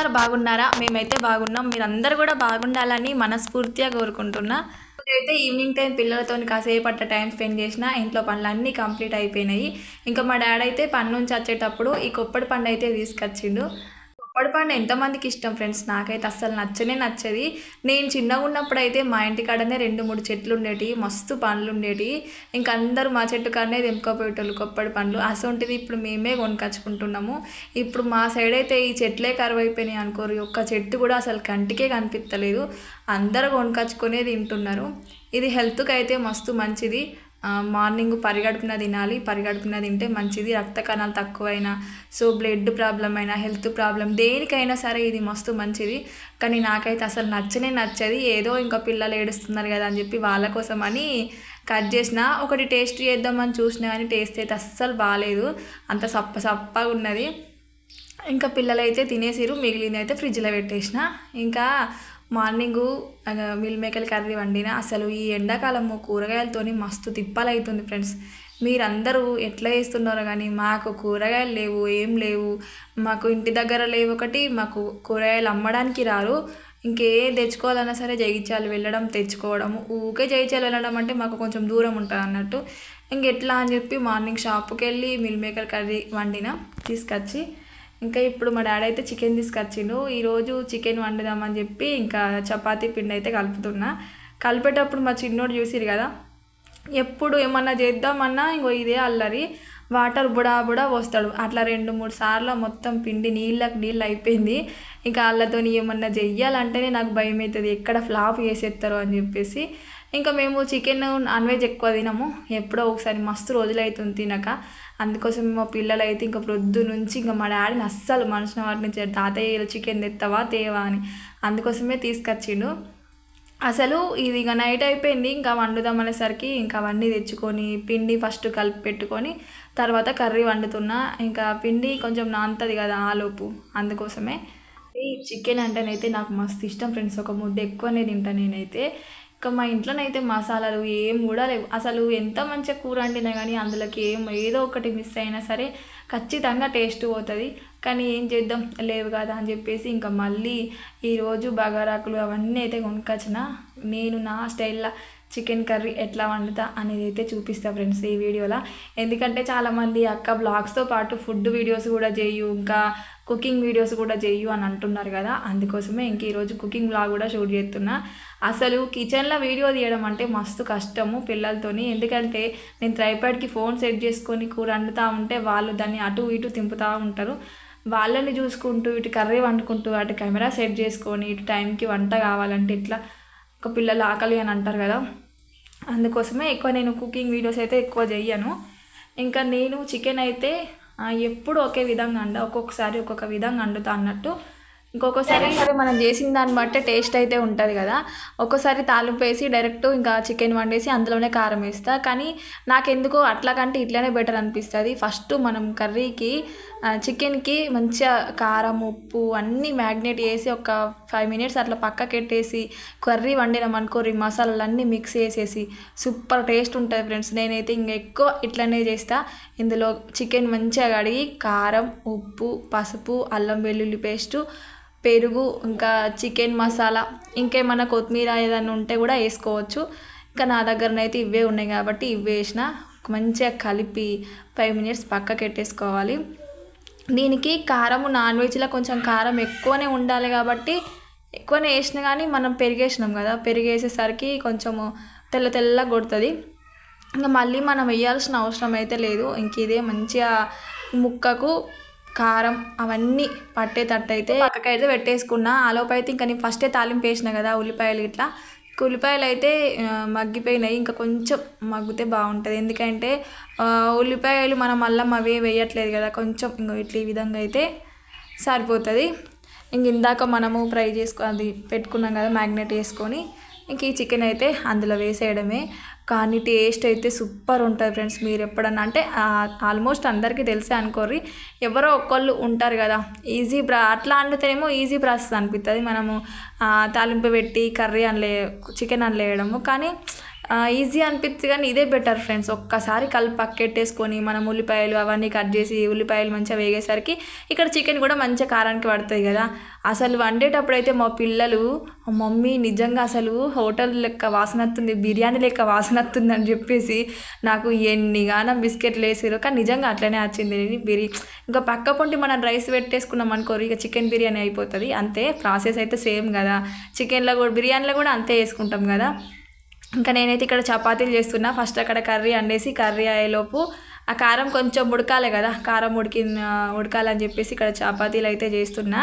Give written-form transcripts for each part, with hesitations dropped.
అందరు బాగున్నారా? మేమైతే బాగున్నాం. మీరందరూ కూడా బాగుండాలని మనస్ఫూర్తిగా కోరుకుంటున్నా. అయితే ఈవినింగ్ టైం పిల్లలతోని కాసేపట్ల టైం స్పెండ్ చేసిన ఇంట్లో పనులన్నీ కంప్లీట్ అయిపోయినాయి. ఇంకా మా డాడీ అయితే పని నుంచి వచ్చేటప్పుడు ఈ కొప్పడి పండు అయితే తీసుకొచ్చిండు. కొప్పడి పండు ఎంతమందికి ఇష్టం ఫ్రెండ్స్? నాకైతే అస్సలు నచ్చది. నేను చిన్నగా ఉన్నప్పుడు అయితే మా ఇంటికాడనే 2-3 చెట్లు ఉండేవి, మస్తు పండ్లు ఉండేవి. ఇంకా అందరూ మా చెట్టు కాడనే తెంపుకోపోయేటోళ్ళు కొప్పడి పండ్లు. అసొంటిది ఇప్పుడు మేమే కొనుకొచ్చుకుంటున్నాము. ఇప్పుడు మా సైడ్ అయితే ఈ చెట్లే కరువు అయిపోయినాయి అనుకోరు. ఒక్క చెట్టు కూడా అసలు కంటికే కనిపించలేదు. అందరూ కొనుకొచ్చుకునే తింటున్నారు. ఇది హెల్త్కి అయితే మస్తు మంచిది. మార్నింగ్ పరిగడుపున తినాలి. పరిగడుపున తింటే మంచిది. రక్త కణాలు తక్కువైనా, సో బ్లడ్ ప్రాబ్లం అయినా, హెల్త్ ప్రాబ్లం దేనికైనా సరే ఇది మస్తు మంచిది. కానీ నాకైతే అసలు నచ్చది. ఏదో ఇంకా పిల్లలు ఏడుస్తున్నారు కదా అని చెప్పి వాళ్ళ కోసం అని కట్ చేసిన. ఒకటి టేస్ట్ చేద్దామని చూసినా కానీ టేస్ట్ అయితే అస్సలు బాగాలేదు. అంత సప్పగా ఉన్నది. ఇంకా పిల్లలైతే తినేసిరు. మిగిలిన అయితే ఫ్రిడ్జ్లో పెట్టేసిన. ఇంకా మార్నింగు మిల్ మేకర్ కర్రీ వండిన. అసలు ఈ ఎండాకాలము కూరగాయలతోని మస్తు తిప్పాలవుతుంది ఫ్రెండ్స్. మీరందరూ ఎట్లా చేస్తున్నారో కానీ మాకు కూరగాయలు లేవు, ఏం లేవు. మాకు ఇంటి దగ్గర లేవు. ఒకటి మాకు కూరగాయలు అమ్మడానికి రారు. ఇంకేం తెచ్చుకోవాలన్నా సరే జగిత్యాల వెళ్ళడం తెచ్చుకోవడము. ఊకే జగిత్యాల వెళ్ళడం అంటే మాకు కొంచెం దూరం ఉంటుంది అన్నట్టు. ఇంకెట్లా అని చెప్పి మార్నింగ్ షాప్కి వెళ్ళి మిల్ మేకర్ కర్రీ వండిన తీసుకొచ్చి. ఇంకా ఇప్పుడు మా డాడీ అయితే చికెన్ తీసుకొచ్చిండు. ఈరోజు చికెన్ వండుదామని చెప్పి ఇంకా చపాతీ పిండి అయితే కలుపుతున్నా. కలిపేటప్పుడు మా చిన్నోడు చూసిరు కదా, ఎప్పుడు ఏమన్నా చేద్దామన్నా ఇంకో ఇదే అల్లరి. వాటర్ బుడా పోస్తాడు. అట్లా 2-3 సార్లు మొత్తం పిండి నీళ్ళు అయిపోయింది. ఇంకా వాళ్ళతో ఏమన్నా చెయ్యాలంటేనే నాకు భయం అవుతుంది, ఎక్కడ ఫ్లాప్ చేసేస్తారో అని చెప్పేసి. ఇంకా మేము చికెన్ నాన్ వెజ్ ఎక్కువ తినము. ఎప్పుడో ఒకసారి, మస్తు రోజులు అవుతుంది తినక. అందుకోసం మా పిల్లలు అయితే ఇంకా ప్రొద్దు నుంచి ఇంకా మా డాడీని అస్సలు మనిషిన వాటి నుంచి తాతయ్య చికెన్ తెస్తావా తేవా అని అందుకోసమే తీసుకొచ్చిండు. అసలు ఇది ఇక నైట్ అయిపోయింది. ఇంకా వండుదాం అనేసరికి ఇంకా అవన్నీ తెచ్చుకొని పిండి ఫస్ట్ కలిపి పెట్టుకొని తర్వాత కర్రీ వండుతున్నా. ఇంకా పిండి కొంచెం నానుతుంది కదా ఆలోపు, అందుకోసమే. ఈ చికెన్ అంటేనైతే నాకు మస్తు ఇష్టం ఫ్రెండ్స్. ఒక ముద్ద ఎక్కువనే తింటాను నేనైతే. ఇంకా మా ఇంట్లోనైతే మసాలాలు ఏం కూడా లేవు. అసలు ఎంత మంచిగా కూర వండినా కానీ అందులోకి ఏదో ఒకటి మిస్ అయినా సరే ఖచ్చితంగా టేస్ట్ పోతుంది. కానీ ఏం చేద్దాం, లేవు కదా అని చెప్పేసి ఇంకా మళ్ళీ ఈరోజు బగారాకులు అవన్నీ అయితే కొనుక్కొచ్చిన. నేను నా స్టైల్లో చికెన్ కర్రీ ఎట్లా వండుతా అనేది అయితే చూపిస్తా ఫ్రెండ్స్ ఈ వీడియోలో. ఎందుకంటే చాలామంది అక్క బ్లాగ్స్తో పాటు ఫుడ్ వీడియోస్ కూడా చేయు, ఇంకా కుకింగ్ వీడియోస్ కూడా చేయు అని అంటున్నారు కదా. అందుకోసమే ఇంక ఈరోజు కుకింగ్ బ్లాగ్ కూడా షూట్ చేస్తున్నా. అసలు కిచెన్లో వీడియో తీయడం అంటే మస్తు కష్టము పిల్లలతోని. ఎందుకంటే నేను ట్రైపాడ్కి ఫోన్ సెట్ చేసుకొని కూర వండుతూ ఉంటే వాళ్ళు దాన్ని అటు ఇటు తింపుతూ ఉంటారు. వాళ్ళని చూసుకుంటూ ఇటు కర్రీ వండుకుంటూ అటు కెమెరా సెట్ చేసుకొని ఇటు టైంకి వంట కావాలంటే ఇట్లా ఒక పిల్లలు ఆకలి అని అంటారు కదా. అందుకోసమే ఎక్కువ నేను కుకింగ్ వీడియోస్ అయితే ఎక్కువ చెయ్యను. ఇంకా నేను చికెన్ అయితే ఎప్పుడు ఒకే విధంగా ఒక్కొక్కసారి ఒక్కొక్క విధంగా వండుతా అన్నట్టు. ఇంకొకసారి మనం చేసిన దాన్ని బట్టే టేస్ట్ అయితే ఉంటుంది కదా. ఒక్కోసారి తాలింపు వేసి డైరెక్ట్ ఇంకా చికెన్ వండేసి అందులోనే కారం వేస్తా. కానీ నాకెందుకో అట్లా కంటే ఇట్లనే బెటర్ అనిపిస్తుంది. ఫస్ట్ మనం కర్రీకి చికెన్కి మంచిగా కారం ఉప్పు అన్నీ మ్యాగ్నేట్ చేసి ఒక 5 minutes అట్లా పక్కకెట్టేసి కర్రీ వండినామనుకో, మసాలాలు అన్నీ మిక్స్ చేసేసి సూపర్ టేస్ట్ ఉంటుంది ఫ్రెండ్స్. నేనైతే ఇంకా ఎక్కువ ఇట్లనే చేస్తా. ఇందులో చికెన్ మంచిగా కడిగి కారం ఉప్పు పసుపు అల్లం వెల్లుల్లి పేస్టు పెరుగు ఇంకా చికెన్ మసాలా ఇంకేమన్నా కొత్తిమీర ఏదైనా ఉంటే కూడా వేసుకోవచ్చు. ఇంకా నా దగ్గరనైతే ఇవే ఉన్నాయి కాబట్టి ఇవే వేసిన. మంచిగా కలిపి 5 minutes పక్కకెట్టేసుకోవాలి. దీనికి కారము నాన్ వెజ్లో కొంచెం కారం ఎక్కువనే ఉండాలి కాబట్టి ఎక్కువనే వేసినా కానీ మనం పెరిగేసినాం కదా, పెరిగేసేసరికి కొంచెము తెల్లగా కొడుతుంది. ఇంకా మళ్ళీ మనం వేయాల్సిన అవసరం అయితే లేదు. ఇంక ఇదే మంచిగా ముక్కకు కారం అవన్నీ పట్టేటట్టు అయితే పక్కకైతే పెట్టేసుకున్నా. ఆలోపు అయితే ఇంకా నేను ఫస్టే తాలింపు వేసిన కదా ఉల్లిపాయలు ఇట్లా. ఉల్లిపాయలు అయితే మగ్గిపోయినాయి. ఇంకా కొంచెం మగ్గితే బాగుంటుంది. ఎందుకంటే ఉల్లిపాయలు మనం అల్లం అవే వేయట్లేదు కదా, కొంచెం ఇంకో ఇట్లా ఈ విధంగా అయితే సరిపోతుంది. ఇందాక మనము ఫ్రై అది పెట్టుకున్నాం కదా మ్యాగ్నేట్ చేసుకొని, ఇంక ఈ చికెన్ అయితే అందులో వేసేయడమే. కానీ టేస్ట్ అయితే సూపర్ ఉంటుంది ఫ్రెండ్స్. మీరు ఎప్పుడన్నా అంటే ఆల్మోస్ట్ అందరికీ తెలిసే అనుకోర్రి, ఎవరో ఒక్కళ్ళు ఉంటారు కదా ఈజీ అట్లా వండితేనేమో ఈజీ ప్రాసెస్ అనిపిస్తుంది. మనము తాలింపు పెట్టి కర్రీ చికెన్ వేయడము. కానీ ఈజీ అనిపిస్తుంది కానీ ఇదే బెటర్ ఫ్రెండ్స్. ఒక్కసారి కలిపి పక్కెట్టేసుకొని మనం ఉల్లిపాయలు అవన్నీ కట్ చేసి ఉల్లిపాయలు మంచిగా వేగేసరికి ఇక్కడ చికెన్ కూడా మంచిగా కారానికి పడుతుంది కదా. అసలు వండేటప్పుడు అయితే మా పిల్లలు మమ్మీ నిజంగా అసలు హోటల్ లెక్క వాసన వస్తుంది, బిర్యానీ లెక్క వాసన వస్తుంది అని చెప్పేసి నాకు ఎన్నిగానం బిస్కెట్లు వేసారు. కానీ నిజంగా అట్లనే వచ్చింది ఇంకా పక్క పొంటి మనం రైస్ పెట్టేసుకున్నాం అనుకోరు ఇక చికెన్ బిర్యానీ అయిపోతుంది. అంతే ప్రాసెస్ అయితే సేమ్ కదా, చికెన్లో కూడా బిర్యానీలో కూడా అంతే వేసుకుంటాం కదా. ఇంకా నేనైతే ఇక్కడ చపాతీలు చేస్తున్నా. ఫస్ట్ అక్కడ కర్రీ వండేసి కర్రీ అయ్యేలోపు ఆ కారం కొంచెం ఉడకాలి కదా, కారం ఉడకాలని చెప్పేసి ఇక్కడ చపాతీలు అయితే చేస్తున్నా.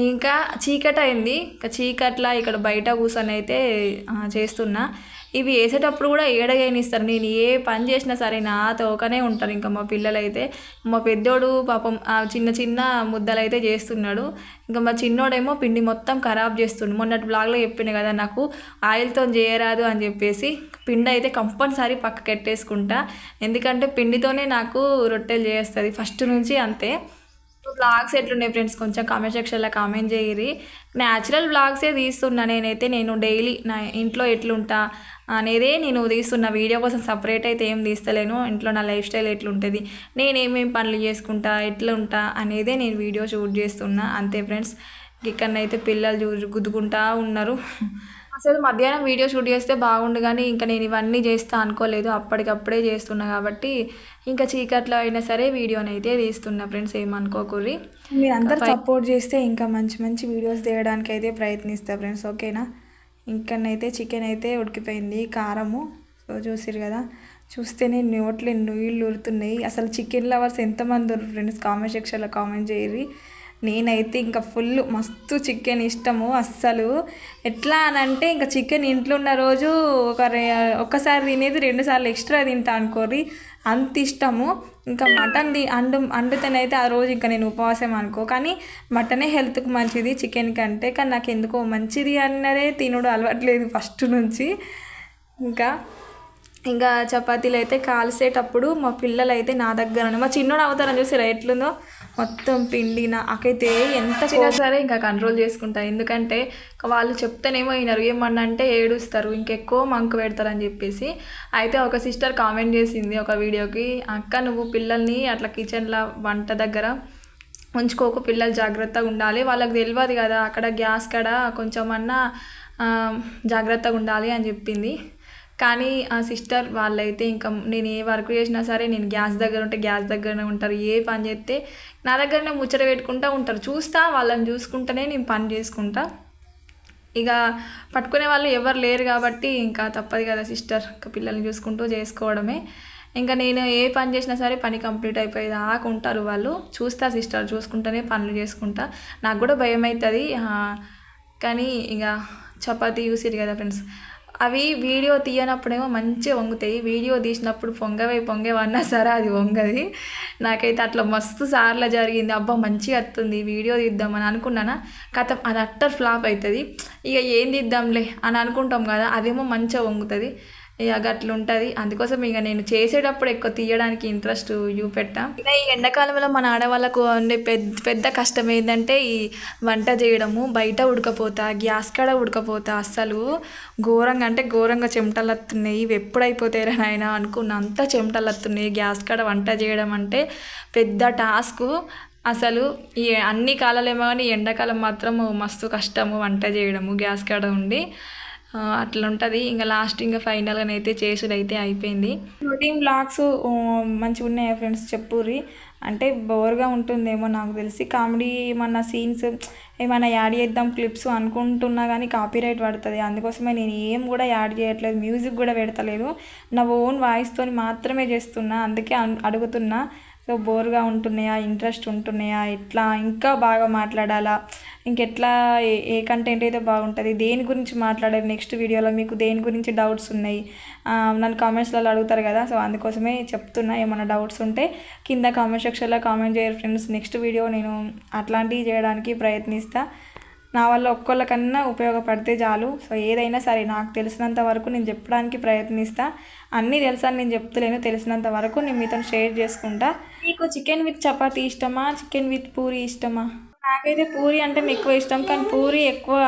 ఇంకా చీకటి అయింది, ఇంకా చీకట్లా ఇక్కడ బయట కూర్చొని అయితే చేస్తున్నా. ఇవి వేసేటప్పుడు కూడా ఏడగేనిస్తారు, నేను ఏ పని చేసినా సరే నాతోకనే ఉంటారు. ఇంకా మా పిల్లలు అయితే మా పెద్దోడు పాపం చిన్న చిన్న ముద్దలు అయితే చేస్తున్నాడు. ఇంకా మా చిన్నోడేమో పిండి మొత్తం ఖరాబ్ చేస్తుండు. మొన్నటి బ్లాగ్లో చెప్పిన కదా నాకు ఆయిల్తో చేయరాదు అని చెప్పేసి పిండి అయితే కంపల్సరీ పక్కకి పెట్టేసుకుంటా, ఎందుకంటే పిండితోనే నాకు రొట్టెలు చేస్తుంది ఫస్ట్ నుంచి అంతే. బ్లాగ్స్ ఎట్లున్నాయి ఫ్రెండ్స్ కొంచెం కామెంట్ సెక్షన్లో కామెంట్ చేయరి. న్యాచురల్ బ్లాగ్సే తీస్తున్నా నేనైతే, నేను డైలీ నా ఇంట్లో ఎట్లుంటా అనేదే నేను తీస్తున్నా. వీడియో కోసం సపరేట్ అయితే ఏం తీస్తలేను. ఇంట్లో నా లైఫ్ స్టైల్ ఎట్లుంటుంది, నేనేమేమి పనులు చేసుకుంటా ఎట్లా ఉంటా అనేదే నేను వీడియో షూట్ చేస్తున్నా అంతే ఫ్రెండ్స్. ఇక్కడనైతే పిల్లలు గుద్దుకుంటా ఉన్నారు. అసలు మధ్యాహ్నం వీడియో షూట్ చేస్తే బాగుండు కానీ ఇంకా నేను ఇవన్నీ చేస్తా అనుకోలేదు, అప్పటికప్పుడే చేస్తున్నా కాబట్టి ఇంకా చీకట్లో అయినా సరే వీడియోని అయితే తీస్తున్నా ఫ్రెండ్స్, ఏమనుకోకూరి. మీరు అందరు సపోర్ట్ చేస్తే ఇంకా మంచి మంచి వీడియోస్ తీయడానికి అయితే ప్రయత్నిస్తా ఫ్రెండ్స్, ఓకేనా. ఇంకనైతే చికెన్ అయితే ఉడికిపోయింది, కారము సో చూసిరు కదా, చూస్తేనే నోట్లో నీళ్ళు ఊరుతున్నాయి. అసలు చికెన్ లవర్స్ ఎంతమంది ఉన్నారు ఫ్రెండ్స్ కామెంట్ సెక్షన్లో కామెంట్ చేయరి. నేనైతే ఇంకా ఫుల్ మస్తు చికెన్ ఇష్టము. అస్సలు ఎట్లా అని అంటే ఇంకా చికెన్ ఇంట్లో ఉన్న రోజు ఒక్కసారి తినేది 2 సార్లు ఎక్స్ట్రా తింటా అనుకోరి, అంత ఇష్టము. ఇంకా మటన్ వండుతేనైతే ఆ రోజు ఇంకా నేను ఉపవాసం అనుకో, కానీ మటనే హెల్త్కి మంచిది చికెన్ కంటే. కానీ నాకు ఎందుకో మంచిది అన్నదే తినడం అలవాట్లేదు ఫస్ట్ నుంచి. ఇంకా చపాతీలు అయితే కాల్చేటప్పుడు మా పిల్లలు అయితే నా దగ్గర, మా చిన్నోడు అవుతారని చూసి ఎట్లుందో మొత్తం పిండి నాకైతే ఎంత చిన్న సరే ఇంకా కంట్రోల్ చేసుకుంటా, ఎందుకంటే వాళ్ళు చెప్తేనేమో వినరు, ఏమన్నా అంటే ఏడుస్తారు, ఇంకెక్కువ మంకు పెడతారని చెప్పేసి. అయితే ఒక సిస్టర్ కామెంట్ చేసింది ఒక వీడియోకి, అక్క నువ్వు పిల్లల్ని అట్లా కిచెన్లో వంట దగ్గర ఉంచుకోకు, పిల్లలు జాగ్రత్తగా ఉండాలి, వాళ్ళకి తెలియదు కదా అక్కడ గ్యాస్ కాడ కొంచెమన్నా జాగ్రత్తగా ఉండాలి అని చెప్పింది. కానీ ఆ సిస్టర్ వాళ్ళైతే ఇంకా నేను ఏ వర్క్ చేసినా సరే నేను గ్యాస్ దగ్గర ఉంటే గ్యాస్ దగ్గరనే ఉంటారు, ఏ పని చేస్తే నా దగ్గరనే ముచ్చట పెట్టుకుంటూ ఉంటారు. చూస్తా వాళ్ళని చూసుకుంటూనే నేను పని చేసుకుంటా. ఇక పట్టుకునే వాళ్ళు ఎవరు లేరు కాబట్టి ఇంకా తప్పదు కదా సిస్టర్, ఇంకా పిల్లల్ని చూసుకుంటూ చేసుకోవడమే. ఇంకా నేను ఏ పని చేసినా సరే పని కంప్లీట్ అయిపోయేదాకా ఉంటారు వాళ్ళు. చూస్తా సిస్టర్, చూసుకుంటూనే పనులు చేసుకుంటా. నాకు కూడా భయం అవుతుంది, కానీ ఇక చపాతీ చూసిరు కదా ఫ్రెండ్స్, అవి వీడియో తీయనప్పుడేమో మంచిగా వంగుతాయి, వీడియో తీసినప్పుడు పొంగేవన్నా సరే అది వంగది. నాకైతే అట్లా మస్తు సార్లు జరిగింది. అబ్బా మంచిగా వస్తుంది వీడియో తీద్దామని అనుకున్నానా, కథ అది అట్టర్ ఫ్లాప్ అవుతుంది. ఇక ఏం తీద్దాంలే అని అనుకుంటాం కదా, అదేమో మంచిగా వంగుతుంది. ఇక అట్లా ఉంటుంది. అందుకోసం ఇక నేను చేసేటప్పుడు ఎక్కువ తీయడానికి ఇంట్రెస్ట్ చూపెట్టా. ఇక ఈ ఎండాకాలంలో మన ఆడవాళ్ళకు ఉండే పెద్ద కష్టం ఏంటంటే ఈ వంట చేయడము, బయట ఉడకపోతా, గ్యాస్ కాడ ఉడకపోతా, అస్సలు ఘోరంగా అంటే ఘోరంగా చెమటలు వస్తున్నాయి. ఇవి ఎప్పుడైపోతాయిరా నాయన అనుకున్న అంత చెమటలు వస్తున్నాయి. గ్యాస్ కాడ వంట చేయడం అంటే పెద్ద టాస్క్. అసలు ఈ అన్ని కాలాలేమో కానీ ఎండాకాలం మాత్రం మస్తు కష్టము వంట చేయడము గ్యాస్ కాడ ఉండి, అట్లా ఉంటుంది. ఇంకా లాస్ట్ ఇంకా ఫైనల్గానైతే చేసుడైతే అయిపోయింది. రొటీన్ బ్లాగ్స్ మంచిగా ఉన్నాయా ఫ్రెండ్స్ చెప్పుర్రి, అంటే బోర్గా ఉంటుందేమో నాకు తెలిసి. కామెడీ ఏమన్నా సీన్స్ ఏమైనా యాడ్ చేద్దాం క్లిప్స్ అనుకుంటున్నా కానీ కాపీరైట్ పడుతుంది, అందుకోసమే నేను ఏం కూడా యాడ్ చేయట్లేదు, మ్యూజిక్ కూడా పెడతలేదు, నా ఓన్ వాయిస్తో మాత్రమే చేస్తున్నా. అందుకే అడుగుతున్నా, సో బోర్గా ఉంటున్నాయా, ఇంట్రెస్ట్ ఉంటున్నాయా, ఎట్లా ఇంకా బాగా మాట్లాడాలా, ఇంకెట్లా ఏ కంటెంట్ అయితే బాగుంటుంది, దేని గురించి మాట్లాడాలి నెక్స్ట్ వీడియోలో, మీకు దేని గురించి డౌట్స్ ఉన్నాయి నన్ను కామెంట్స్లలో అడుగుతారు కదా, సో అందుకోసమే చెప్తున్నా. ఏమైనా డౌట్స్ ఉంటే కింద కామెంట్ సెక్షన్లో కామెంట్ చేయరు ఫ్రెండ్స్, నెక్స్ట్ వీడియో నేను అట్లాంటివి చేయడానికి ప్రయత్నిస్తా. నా వల్ల ఒక్కళ్ళకన్నా ఉపయోగపడితే చాలు. సో ఏదైనా సరే నాకు తెలిసినంత వరకు నేను చెప్పడానికి ప్రయత్నిస్తా. అన్నీ తెలుసని నేను చెప్తలేను, తెలిసినంత వరకు నేను మీతో షేర్ చేసుకుంటా. మీకు చికెన్ విత్ చపాతీ ఇష్టమా, చికెన్ విత్ పూరి ఇష్టమా? నాకైతే పూరి అంటే ఎక్కువ ఇష్టం, కానీ పూరి ఎక్కువ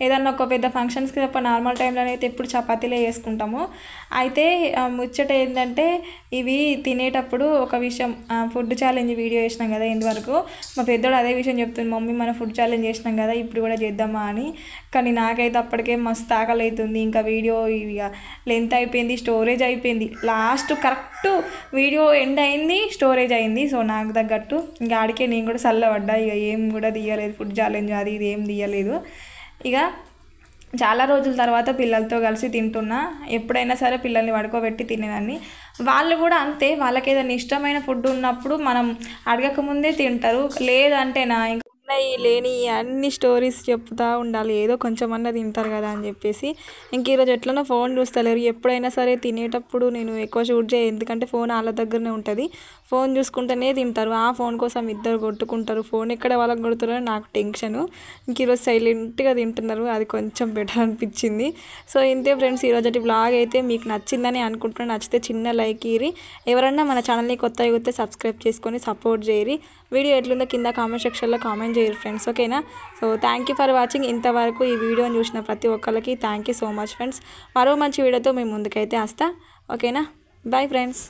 ఏదన్నా ఒక పెద్ద ఫంక్షన్స్కి తప్ప నార్మల్ టైంలో అయితే ఎప్పుడు చపాతీలే చేసుకుంటాము. అయితే ముచ్చట ఏంటంటే ఇవి తినేటప్పుడు ఒక విషయం, ఫుడ్ ఛాలెంజ్ వీడియో చేసినాం కదా ఇంతవరకు, మా పెద్దోడు అదే విషయం చెప్తుంది, మమ్మీ మన ఫుడ్ ఛాలెంజ్ చేసినాం కదా ఇప్పుడు కూడా చేద్దామా అని. కానీ నాకైతే అప్పటికే మస్తు ఆకలి అవుతుంది, ఇంకా వీడియో ఇక లెంత్ అయిపోయింది, స్టోరేజ్ అయిపోయింది, లాస్ట్ కరెక్ట్ వీడియో ఎండ్ అయింది, స్టోరేజ్ అయింది. సో నాకు తగ్గట్టు ఇంకా ఆడికే నేను కూడా చల్లబడ్డా, ఇక ఏం కూడా తీయలేదు, ఫుడ్ ఛాలెంజ్ అది ఇది ఏం తీయలేదు. ఇక చాలా రోజుల తర్వాత పిల్లలతో కలిసి తింటున్నా. ఎప్పుడైనా సరే పిల్లల్ని పడుకోబెట్టి తినేదాన్ని, వాళ్ళు కూడా అంతే. వాళ్ళకి ఏదైనా ఇష్టమైన ఫుడ్ ఉన్నప్పుడు మనం అడగకముందే తింటారు, లేదంటే ఇంకా ఉన్నాయి లేని అన్ని స్టోరీస్ చెప్తూ ఉండాలి, ఏదో కొంచెం అన్న తింటారు కదా అని చెప్పేసి. ఇంక ఈరోజు ఎట్లనో ఫోన్ చూస్తలేరు. ఎప్పుడైనా సరే తినేటప్పుడు నేను ఎక్కువ షూట్ చేయ, ఎందుకంటే ఫోన్ వాళ్ళ దగ్గరనే ఉంటుంది, ఫోన్ చూసుకుంటూనే తింటారు. ఆ ఫోన్ కోసం ఇద్దరు కొట్టుకుంటారు, ఫోన్ ఎక్కడ వాళ్ళకి కొడుతున్నారో నాకు టెన్షను. ఇంక ఈరోజు సైలెంట్గా తింటున్నారు, అది కొంచెం బెటర్ అనిపించింది. సో ఇంతే ఫ్రెండ్స్, ఈరోజు బ్లాగ్ అయితే మీకు నచ్చిందని అనుకుంటున్నాను. నచ్చితే చిన్న లైక్ ఇయ్యి, ఎవరన్నా మన ఛానల్ని కొత్తగా అయితే సబ్స్క్రైబ్ చేసుకొని సపోర్ట్ చేయరి. వీడియో ఎట్లుందో కింద కామెంట్ సెక్షన్లో కామెంట్ చేయరు ఫ్రెండ్స్, ఓకేనా. So thank you for watching. ఇంతవరకు ఈ వీడియోని చూసిన ప్రతి ఒక్కరికి thank you so much friends. మరో మంచి వీడియోతో మేము ముందుకైతే వస్తా, ఓకేనా. Bye friends.